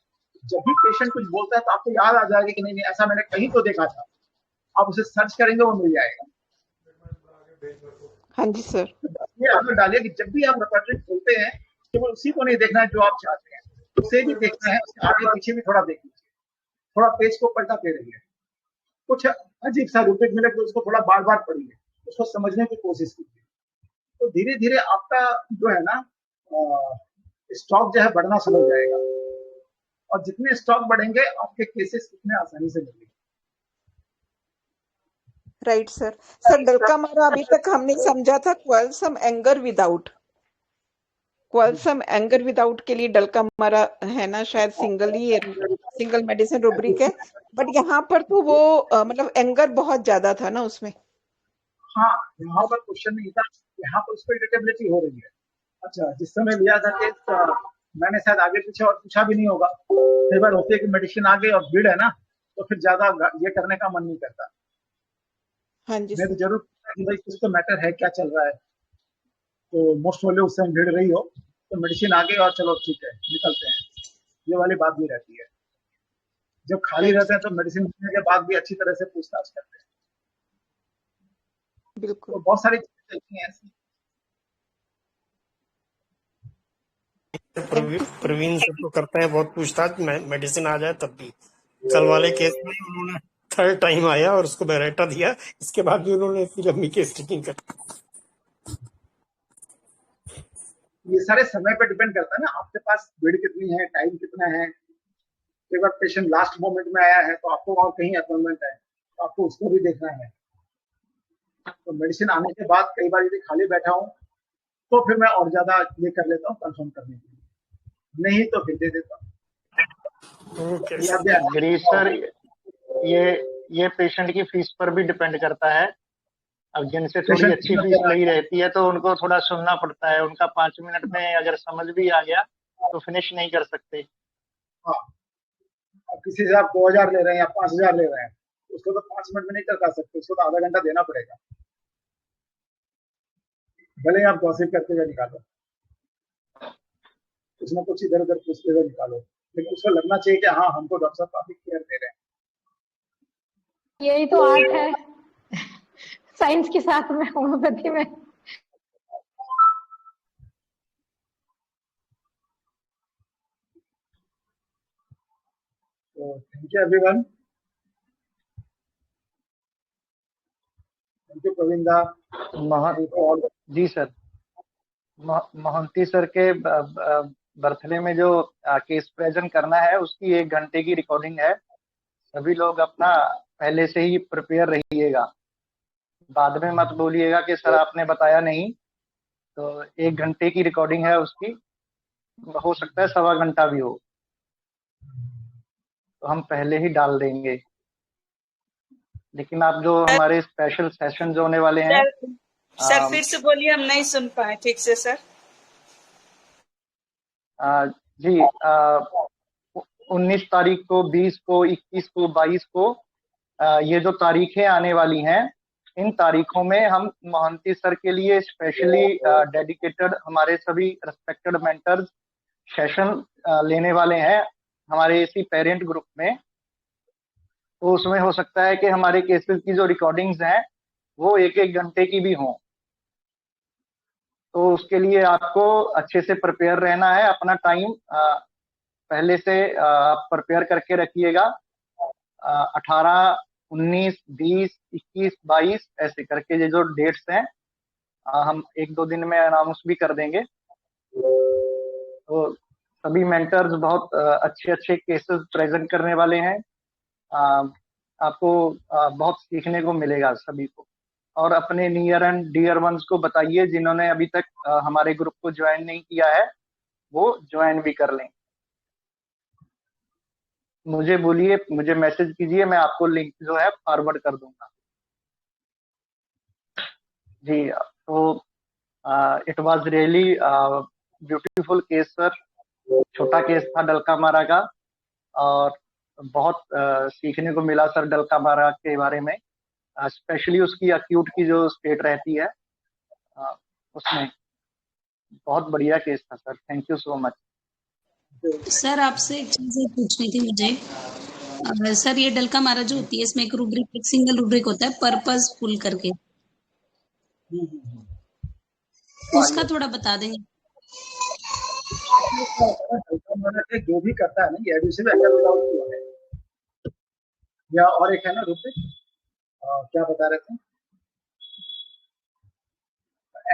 जब भी पेशेंट कुछ बोलता है तो आपको याद आ जाएगा कि नहीं, ऐसा मैंने कहीं तो देखा था। आप उसे सर्च करेंगे, वो मिल जाएगा। हाँ जी सर, ये आदत डालिए कि जब भी आप रेपर्टरी खोलते हैं, केवल उसी को नहीं देखना है जो आप चाहते हैं, उसे भी देखना है, उसके आगे पीछे भी थोड़ा देख लीजिए, थोड़ा पेज को पलटाते रहिए। कुछ अजीब सा रूब्रिक मिले तो उसको थोड़ा बार बार पढ़िए, उसको समझने की कोशिश कीजिए। तो धीरे धीरे आपका जो है ना स्टॉक जो है बढ़ना शुरू हो जाएगा, और जितने स्टॉक बढ़ेंगे आपके केसेस उतने आसानी से मिलेंगे। Right sir. सर डल्का मारा अभी तक हमने समझा था क्वेलसम एंगर विदाउट, क्वेलसम एंगर विदाउट के लिए डल्का मारा है ना, शायद सिंगल मेडिसिन रूब्रिक है, बट यहाँ पर तो वो मतलब एंगर बहुत ज्यादा था ना उसमें। हाँ, यहाँ पर क्वेश्चन नहीं था, यहाँ पर उसको इरिटेबिलिटी हो रही है। अच्छा, जिस समय लिया था केस, मैंने शायद आगे पीछे और पूछा भी नहीं होगा। कई बार होती है कि मेडिसिन आ गई और भीड़ है ना, तो फिर ज्यादा ये करने का मन नहीं करता। हाँ जी मैं तो जरूर कि भाई कुछ तो मैटर है, क्या चल रहा है। तो मोस्ट वाले उस समय भीड़ रही हो, तो मेडिसिन आ गई और चलो ठीक है निकलते हैं, ये वाली बात भी रहती है। जब खाली रहते हैं तो मेडिसिन लेने के बाद भी अच्छी तरह से पूछताछ करते हैं। बिल्कुल। तो बहुत सारी चीजें चलती हैं ऐसी। प्रवीण सर तो करते हैं बहुत पूछताछ, मेडिसिन आ जाए तब भी। कल वाले केस में उन्होंने 3rd टाइम आया और उसको बेरेटा दिया, इसके बाद भी उन्होंने इतनी लंबी केस टेकिंग कर। ये सारे समय पे डिपेंड करता है ना, आपके पास बेड कितनी है, टाइम कितना है। कई बार पेशेंट लास्ट मोमेंट में आया है तो आपको और कहीं अपॉइंटमेंट है तो आपको उसको भी देखना है। तो मेडिसिन आने के बाद कई बार यदि खाली बैठा हूँ तो फिर मैं और ज्यादा ये कर लेता हूँ कंफर्म करने के लिए, नहीं तो फिर दे देता हूँ। गिरीश सर, ये पेशेंट की फीस पर भी डिपेंड करता है। अब जिनसे थोड़ी अच्छी फीस लगी रहती है तो उनको थोड़ा सुनना पड़ता है, उनका 5 मिनट में अगर समझ भी आ गया तो फिनिश नहीं कर सकते। हाँ, किसी से आप 2000 ले रहे हैं या 5000 ले रहे हैं, उसको तो 5 मिनट में नहीं कर सकते, उसको तो आधा घंटा देना पड़ेगा। भले आप गॉसिप करते हुए निकालो, कुछ ना कुछ इधर उधर पूछते हुए निकालो, लेकिन उसको लगना चाहिए कि हाँ हमको डॉक्टर साहब काफी केयर दे रहे हैं। यही तो आर्ट है साइंस के साथ में, होम्योपैथी में। तो thank you everyone, thank you Praveen ji sir, Mohanty sir के बर्थडे में जो केस प्रेजेंट करना है उसकी 1 घंटे की रिकॉर्डिंग है। सभी लोग अपना पहले से ही प्रिपेयर रहिएगा, बाद में मत बोलिएगा कि सर आपने बताया नहीं। तो 1 घंटे की रिकॉर्डिंग है उसकी, हो सकता है 1.25 घंटा भी हो, तो हम पहले ही डाल देंगे। लेकिन आप जो हमारे स्पेशल सेशन जो होने वाले हैं सर फिर से बोलिए, हम नहीं सुन पाए ठीक से सर। जी 19 तारीख को, 20 को, 21 को, 22 को ये जो तारीखें आने वाली हैं, इन तारीखों में हम मोहंती सर के लिए स्पेशली डेडिकेटेड हमारे सभी रिस्पेक्टेड मेंटर्स सेशन लेने वाले हैं हमारे इसी पेरेंट ग्रुप में। तो उसमें हो सकता है कि हमारे केसेस की जो रिकॉर्डिंग्स हैं वो 1-1 घंटे की भी हों। तो उसके लिए आपको अच्छे से प्रिपेयर रहना है, अपना टाइम पहले से आप प्रिपेयर करके रखिएगा। 18, 19, 20, 21, 22 ऐसे करके ये जो डेट्स हैं हम 1-2 दिन में अनाउंस भी कर देंगे। तो सभी मेंटर्स बहुत अच्छे केसेस प्रेजेंट करने वाले हैं। आपको बहुत सीखने को मिलेगा सभी को। और अपने नियर एंड डियर वंस को बताइए, जिन्होंने अभी तक हमारे ग्रुप को ज्वाइन नहीं किया है वो ज्वाइन भी कर लें। मुझे बोलिए, मुझे मैसेज कीजिए, मैं आपको लिंक जो है फॉरवर्ड कर दूंगा। जी, तो it was really beautiful case sir. छोटा केस था डलकामारा का और बहुत सीखने को मिला सर डलकामारा के बारे में, स्पेशली उसकी एक्यूट की जो स्टेट रहती है उसमें। बहुत बढ़िया केस था sir, thank you so much. Sir आपसे एक चीज पूछनी थी मुझे। सर ये डलकामारा जो होती है इसमें एक रूब्रिक, एक सिंगल रूब्रिक होता है पर्पसफुल करके, उसका थोड़ा बता देंगे। डलकामारा जो भी करता है ना, ये एब्यूसिव एंगर विदाउट क्योर है, या और एक है ना रूब्रिक, क्या बता रहे थे,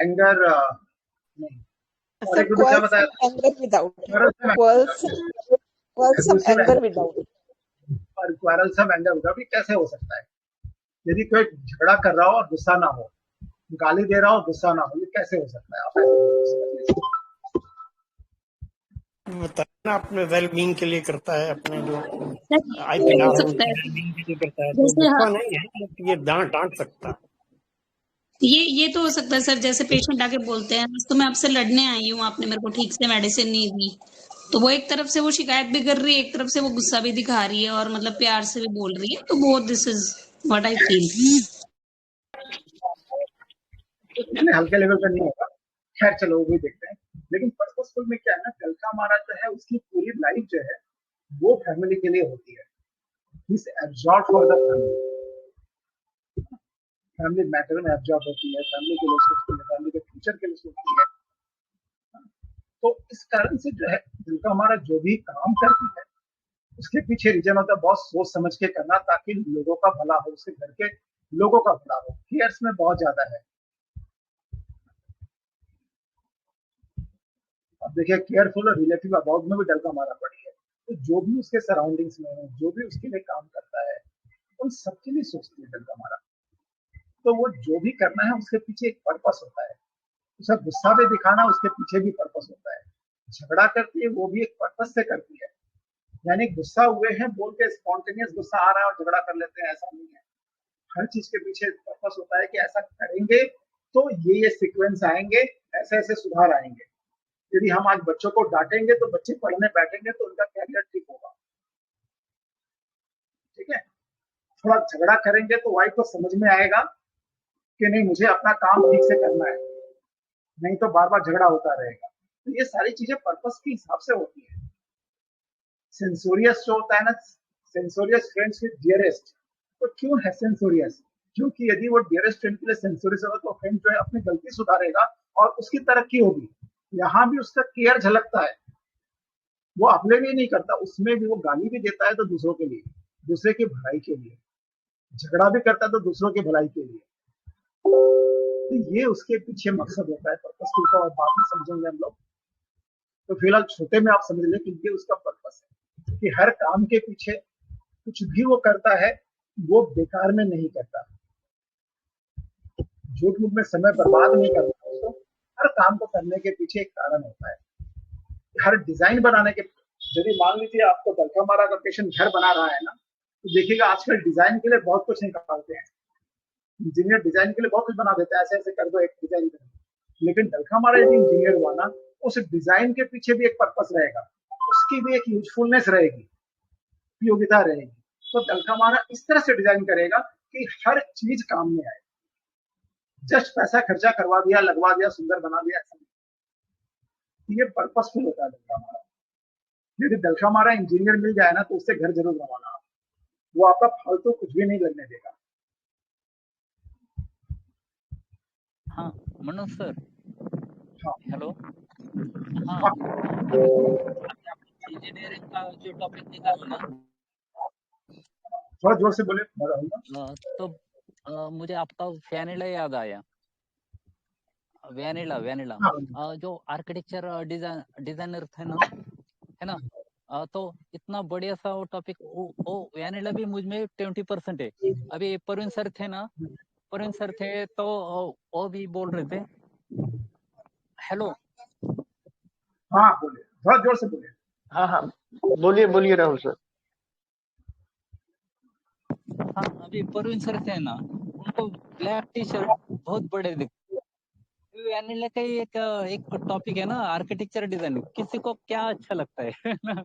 एंगर नहीं, और एक रूब्रिक क्या बताया, anger without, quarrelsome anger without, और quarrelsome anger without कैसे हो सकता है? यदि कोई झगड़ा कर रहा हो और गुस्सा ना हो, गाली दे रहा हो गुस्सा ना हो, ये कैसे हो सकता है? आप बताना अपने वेलबींग के लिए करता है, अपने जो IPR है उसके वेलबींग के लिए करता है, तो गुस्सा नहीं है, ये डांट सकता है। ये तो हो सकता है सर, जैसे पेशेंट आके बोलते हैं तो मैं आपसे लड़ने आई हूँ, आपने मेरे को ठीक से मेडिसिन नहीं दी, तो वो एक तरफ से वो शिकायत भी कर रही है, एक तरफ से वो गुस्सा भी दिखा रही है और मतलब प्यार से भी बोल रही है, तो both this is what I feel. हल्के लेवल पर नहीं होगा, खैर चलो वो भी देखते हैं। लेकिन पर्पसफुल में क्या है ना, डलकामारा जो है उसकी पूरी लाइफ जो है वो फैमिली के लिए होती है, is absorb for the family, family matter में एब्जॉर्ब होती है, फैमिली के लिए सोचती है, फैमिली के फ्यूचर के लिए सोचती है। तो इस कारण से जो है दिल का हमारा जो भी काम करती है उसके पीछे रीजन होता है बहुत सोच समझ के करना, ताकि लोगों का भला हो, उसके घर के लोगों का भला हो। केयर्स में बहुत ज्यादा है। अब देखिए केयरफुल और रिलेटिव अबाउट में भी डर का मारा पड़ी है। तो जो भी उसके सराउंडिंग्स में है, जो भी उसके लिए काम करता है, उन सबके लिए सोचती है डर का मारा। तो वो जो भी करना है उसके पीछे एक पर्पस होता है। उसे गुस्सा भी दिखाना उसके पीछे भी पर्पस होता है। झगड़ा करती है वो भी एक पर्पस से करती है, यानी गुस्सा हुए हैं बोल के स्पॉन्टेनियस गुस्सा आ रहा है और झगड़ा कर लेते हैं, ऐसा नहीं है। हर चीज के पीछे पर्पस होता है कि ऐसा करेंगे तो ये सीक्वेंस आएंगे, ऐसे ऐसे सुधार आएंगे। यदि हम आज बच्चों को डांटेंगे तो बच्चे पढ़ने बैठेंगे तो उनका कैरियर ठीक होगा, ठीक है। थोड़ा झगड़ा करेंगे तो वाइफ को समझ में आएगा कि नहीं मुझे अपना काम ठीक से करना है, नहीं तो बार बार झगड़ा होता रहेगा। तो ये सारी चीजें पर्पस के हिसाब से होती है। सेंसोरियस जो होता है ना, सेंसोरियस फ्रेंड्स विद डियरेस्ट, तो क्यों है सेंसोरियस? क्योंकि यदि वो डियरेस्ट फ्रेंड के लिए सेंसोरियस होगा तो फ्रेंड जो है अपनी गलती सुधारेगा और उसकी तरक्की होगी। यहाँ भी उसका केयर झलकता है। वो अपने लिए नहीं करता, उसमें भी वो गाली भी देता है तो दूसरों के लिए, दूसरे की भलाई के लिए। झगड़ा भी करता है तो दूसरों की भलाई के लिए। तो ये उसके पीछे मकसद होता है, पर्पस के ऊपर बाद में समझेंगे हम लोग। तो फिलहाल छोटे में आप समझ लें कि ये उसका पर्पस है कि हर काम के पीछे कुछ भी वो करता है वो बेकार में नहीं करता, झूठ मूठ में समय बर्बाद नहीं करता। उसको हर काम को करने के पीछे एक कारण होता है। हर डिजाइन बनाने के, यदि मान लीजिए आपको दलका मारा का पेशेंट घर बना रहा है ना, तो देखिएगा आजकल डिजाइन के लिए बहुत कुछ निकालते हैं। इंजीनियर डिजाइन के लिए बहुत कुछ बना देते हैं, ऐसे ऐसे कर दो एक डिजाइन कर दो। लेकिन दलका मारा यदि इंजीनियर हुआ ना, उस डिजाइन के पीछे भी एक पर्पस रहेगा, उसकी भी एक यूजफुलनेस रहेगी, उपयोगिता रहेगी। तो दलका मारा इस तरह से डिजाइन करेगा कि हर चीज काम में आए। जस्ट पैसा खर्चा करवा दिया, लगवा दिया, सुंदर बना दिया, ऐसा नहीं। ये पर्पसफुल होता है दलका मारा। यदि दलका मारा इंजीनियर मिल जाए ना तो उससे घर जरूर बनवाना, वो आपका फालतू कुछ भी नहीं लगने देगा। हाँ मनोज सर। हाँ हेलो। हाँ इंजीनियरिंग का जो टॉपिक निकाला ना, थोड़ा जोर से बोले, मैं रहूंगा। तो मुझे आपका वैनिला याद आया। वैनिला जो आर्किटेक्चर डिजाइनर थे ना, है ना, तो इतना बढ़िया सा वो टॉपिक, वो वैनिला भी मुझ में 20% है। अभी परवीन सर थे तो वो भी बोल रहे थे। हेलो। हाँ बोलिए, थोड़ा जोर से बोलिए। हाँ हाँ बोलिए राहुल सर। हाँ अभी परवीन सर थे ना, उनको ब्लैक टी शर्ट बहुत बड़े दिखते। वैनिला का एक टॉपिक है ना, आर्किटेक्चर डिजाइन, किसी को क्या अच्छा लगता है ना।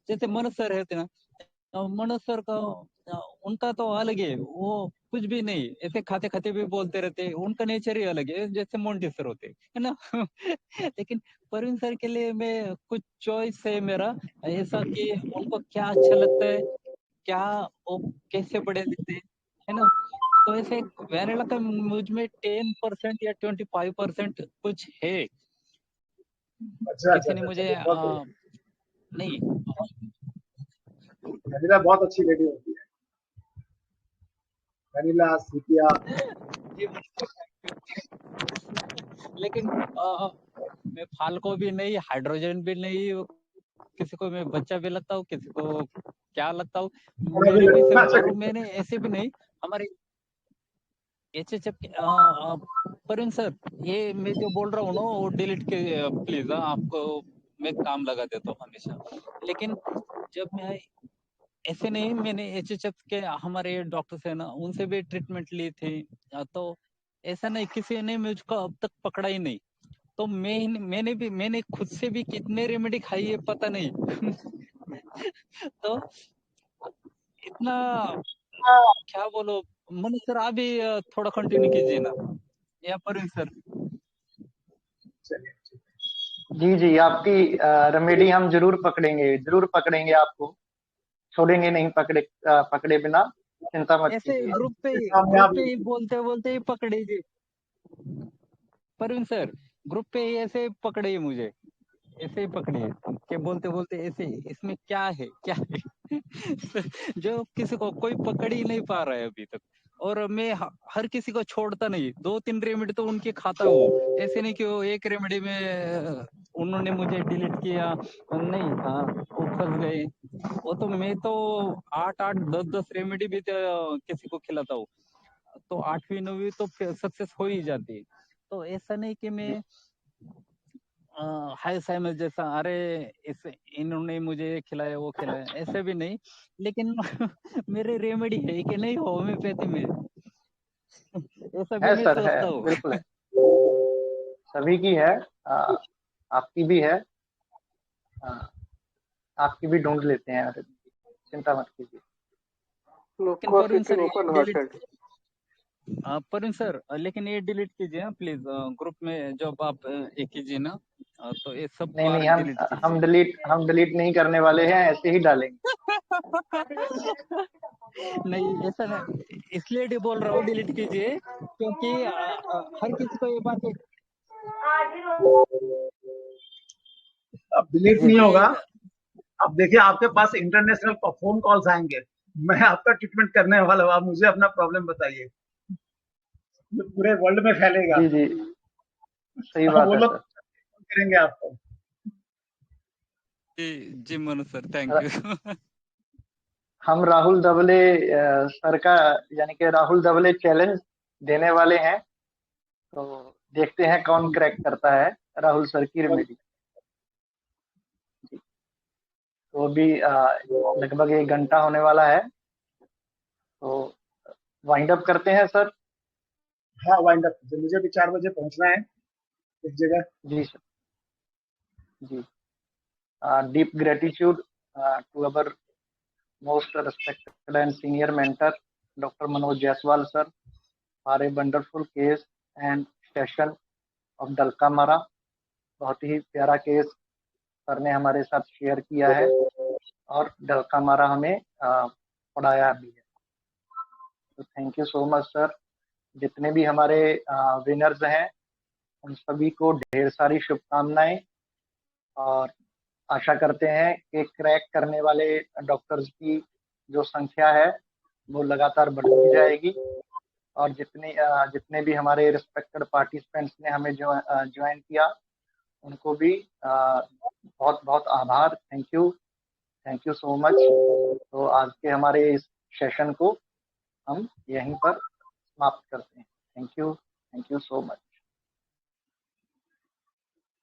जैसे मनोज सर होते ना, मनोज सर का उनका तो अलग है, वो कुछ भी नहीं, ऐसे खाते खाते भी बोलते रहते, उनका नेचर ही अलग है, जैसे मोंटी सर होते है ना। लेकिन परवीन सर के लिए मैं कुछ चॉइस है मेरा ऐसा कि उनको क्या अच्छा लगता है, क्या वो कैसे बड़े दिखते हैं, है ना। तो ऐसे वैनिला का मुझ में 10% या 25% कुछ है। किसी ने मुझे नहीं, वैनिला बहुत अच्छी लेडी होती है, वैनिला सीपिया। लेकिन मैं फाल्को भी नहीं, हाइड्रोजन भी नहीं, किसी को मैं बच्चा भी लगता हूँ, किसी को क्या लगता हूँ, मेरे भी सब, और मैंने ऐसे भी नहीं। हमारे एचएचएफ परवीन सर, ये मैं जो बोल रहा हूँ ना वो डिलीट के प्लीज, आपको मैं काम लगा देता हूँ हमेशा। लेकिन जब मैं ऐसे नहीं, मैंने एचएचएफ के हमारे डॉक्टर्स है ना, उनसे भी ट्रीटमेंट ली थी, तो ऐसा नहीं किसी ने मुझको अब तक पकड़ा ही नहीं। तो मैंने खुद से भी कितने रेमेडी खाई है पता नहीं। तो इतना क्या बोलो, मनु सर आप भी थोड़ा कंटिन्यू कीजिए ना, या परवीन सर। जी आपकी रेमेडी हम जरूर पकड़ेंगे आपको, छोड़ेंगे नहीं पकड़े बिना, चिंता मत ऐसे कीजिए। ग्रुप पे ही बोलते ही पकड़े जी। परवीन सर ग्रुप पे ही ऐसे पकड़े मुझे, ऐसे ही पकड़े कि बोलते बोलते ऐसे, इसमें क्या है क्या है जो किसी को कोई पकड़ ही नहीं पा रहा है अभी तक। और मैं हर किसी को छोड़ता नहीं, 2-3 रेमेडी तो उनके खाता हूँ, ऐसे नहीं कि वो एक रेमेडी में उन्होंने मुझे डिलीट किया, नहीं हाँ वो फंस गए। वो तो मैं तो 8-8 10-10 रेमेडी भी तो किसी को खिलाता हूँ, तो 8वीं 9वीं तो सक्सेस हो ही जाती है। तो ऐसा नहीं कि मैं हाय साइमन जैसा, अरे इस इन्होंने मुझे ये खिलाया वो खिलाया, ऐसे भी नहीं। लेकिन मेरे रेमेडी है कि नहीं होम्योपैथी में, ऐसा भी है मैं सर, है, सोचता हूँ। बिल्कुल है, सभी की है। आपकी भी है। आपकी भी ढूंढ लेते हैं, अरे चिंता मत कीजिए। लेकिन Parveen sir delete, Parveen sir लेकिन ये डिलीट कीजिए प्लीज, ग्रुप में जब आप ये कीजिए ना, तो ये सब नहीं बार नहीं, डिलीट कीजिए। हम डिलीट नहीं करने वाले हैं, ऐसे ही डालेंगे। नहीं ऐसा नहीं, इसलिए बोल रहा हूँ डिलीट कीजिए, क्योंकि हर किसी को ये बात अब डिलीट जी नहीं जी होगा। अब देखिए आपके पास इंटरनेशनल फोन कॉल्स आएंगे, मैं आपका ट्रीटमेंट करने वाला हूँ, आप मुझे अपना प्रॉब्लम बताइए, जो पूरे वर्ल्ड में फैलेगा। जी जी, सही बात वो है लोग सर। करेंगे आपको। जी मनु सर, थैंक यू। हम राहुल दबले सर का, यानी कि राहुल दबले चैलेंज देने वाले हैं, तो देखते हैं कौन क्रैक करता है राहुल सर की रेमेडी। तो अभी लगभग 1 घंटा होने वाला है, तो वाइंड अप करते हैं सर। हाँ वाइंड अप, मुझे भी 4 बजे पहुंचना है एक जगह। जी सर, जी। Deep gratitude to our most respected and senior mentor, Dr. Manoj Jaiswal sir, for a wonderful case and session of दलकामारा। बहुत ही प्यारा केस सर ने हमारे साथ शेयर किया है, और दलकामारा हमें पढ़ाया भी है। तो thank you so much sir. जितने भी हमारे विनर्स हैं, उन सभी को ढेर सारी शुभकामनाएं, और आशा करते हैं कि क्रैक करने वाले डॉक्टर्स की जो संख्या है वो लगातार बढ़ती जाएगी, और जितने भी हमारे रिस्पेक्टेड पार्टिसिपेंट्स ने हमें ज्वाइन किया, उनको भी बहुत बहुत आभार, थैंक यू सो मच। तो आज के हमारे इस सेशन को हम यहीं पर समाप्त करते हैं। Thank you so much.